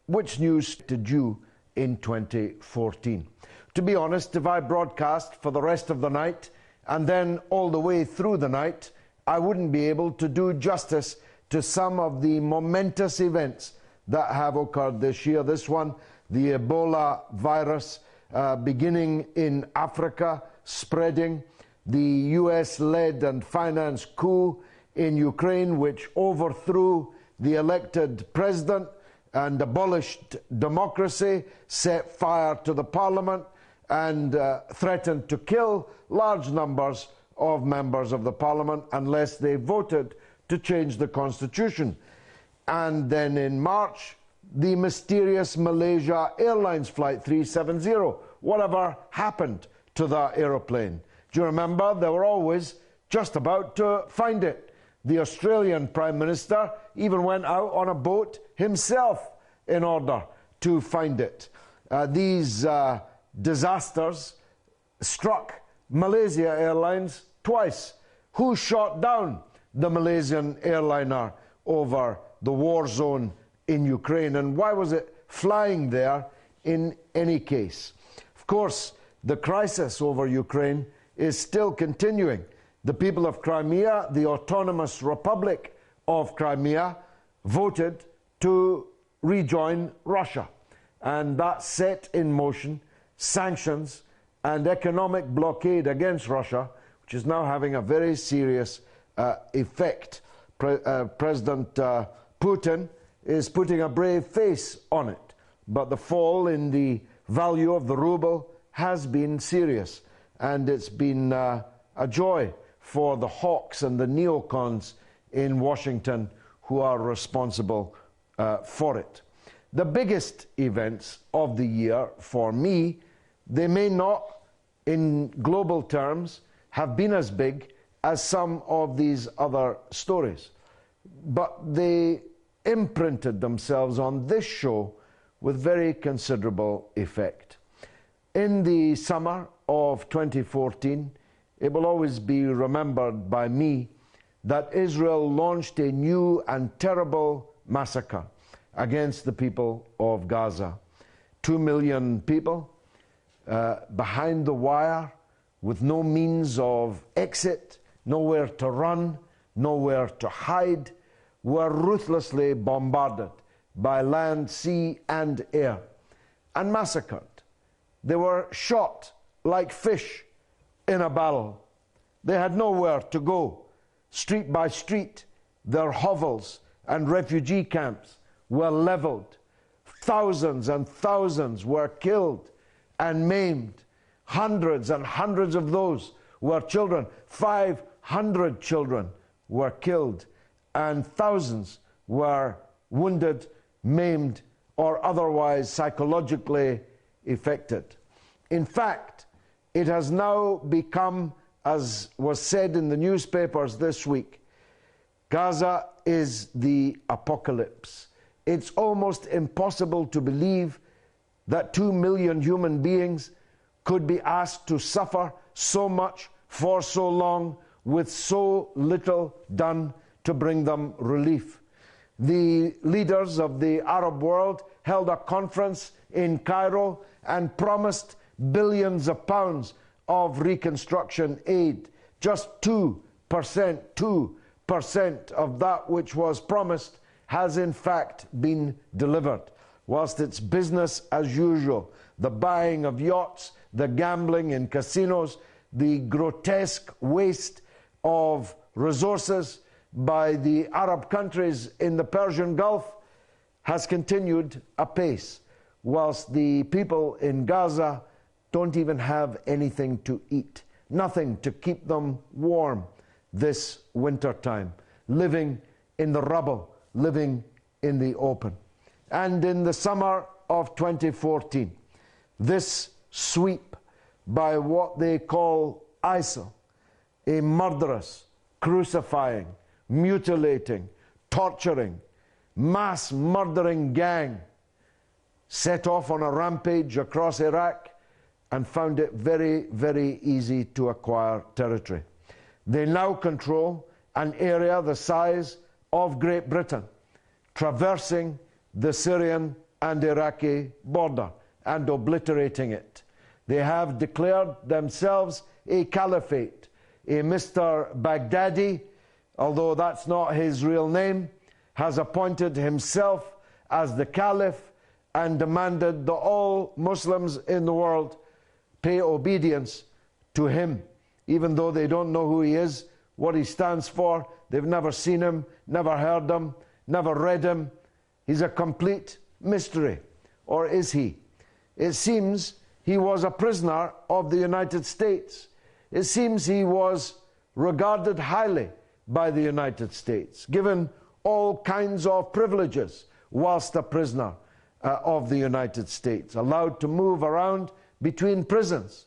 which news did you in 2014? To be honest, if I broadcast for the rest of the night and then all the way through the night, I wouldn't be able to do justice to some of the momentous events that have occurred this year. This one, the Ebola virus, beginning in Africa, spreading, the US-led and financed coup in Ukraine, which overthrew the elected president and abolished democracy, set fire to the parliament, and threatened to kill large numbers of members of the parliament unless they voted to change the constitution. And then in March, the mysterious Malaysia Airlines Flight 370. Whatever happened to that aeroplane? Do you remember? They were always just about to find it. The Australian Prime Minister even went out on a boat himself in order to find it. These disasters struck Malaysia Airlines twice. Who shot down the Malaysian airliner over the war zone in Ukraine, and why was it flying there in any case? Of course, the crisis over Ukraine is still continuing. The people of Crimea, the Autonomous Republic of Crimea, voted to rejoin Russia, and that set in motion sanctions and economic blockade against Russia, which is now having a very serious effect. President Putin is putting a brave face on it, but the fall in the value of the ruble has been serious, and it's been a joy for the hawks and the neocons in Washington who are responsible for it. The biggest events of the year for me, they may not, in global terms, have been as big as some of these other stories, but they imprinted themselves on this show with very considerable effect. In the summer of 2014, it will always be remembered by me that Israel launched a new and terrible massacre against the people of Gaza. 2 million people behind the wire, with no means of exit, nowhere to run, nowhere to hide, were ruthlessly bombarded by land, sea, and air, and massacred. They were shot like fish in a barrel. They had nowhere to go. Street by street, their hovels and refugee camps were leveled. Thousands and thousands were killed and maimed. Hundreds and hundreds of those were children. 500 children were killed, and thousands were wounded, maimed, or otherwise psychologically affected. In fact, it has now become, as was said in the newspapers this week, Gaza is the apocalypse. It's almost impossible to believe that 2 million human beings could be asked to suffer so much for so long with so little done to bring them relief. The leaders of the Arab world held a conference in Cairo and promised billions of pounds of reconstruction aid. Just 2% of that which was promised has in fact been delivered, whilst it's business as usual. The buying of yachts, the gambling in casinos, the grotesque waste of resources by the Arab countries in the Persian Gulf has continued apace, whilst the people in Gaza don't even have anything to eat, nothing to keep them warm this winter time, living in the rubble, living in the open. And in the summer of 2014, this sweep by what they call ISIL, a murderous, crucifying, mutilating, torturing, mass murdering gang, set off on a rampage across Iraq and found it very, very easy to acquire territory. They now control an area the size of Great Britain, traversing the Syrian and Iraqi border and obliterating it. They have declared themselves a caliphate. A Mr. Baghdadi, although that's not his real name, has appointed himself as the caliph and demanded that all Muslims in the world pay obedience to him, even though they don't know who he is, what he stands for. They've never seen him, never heard him, never read him. He's a complete mystery. Or is he? It seems he was a prisoner of the United States. It seems he was regarded highly by the United States, given all kinds of privileges whilst a prisoner of the United States, allowed to move around between prisons.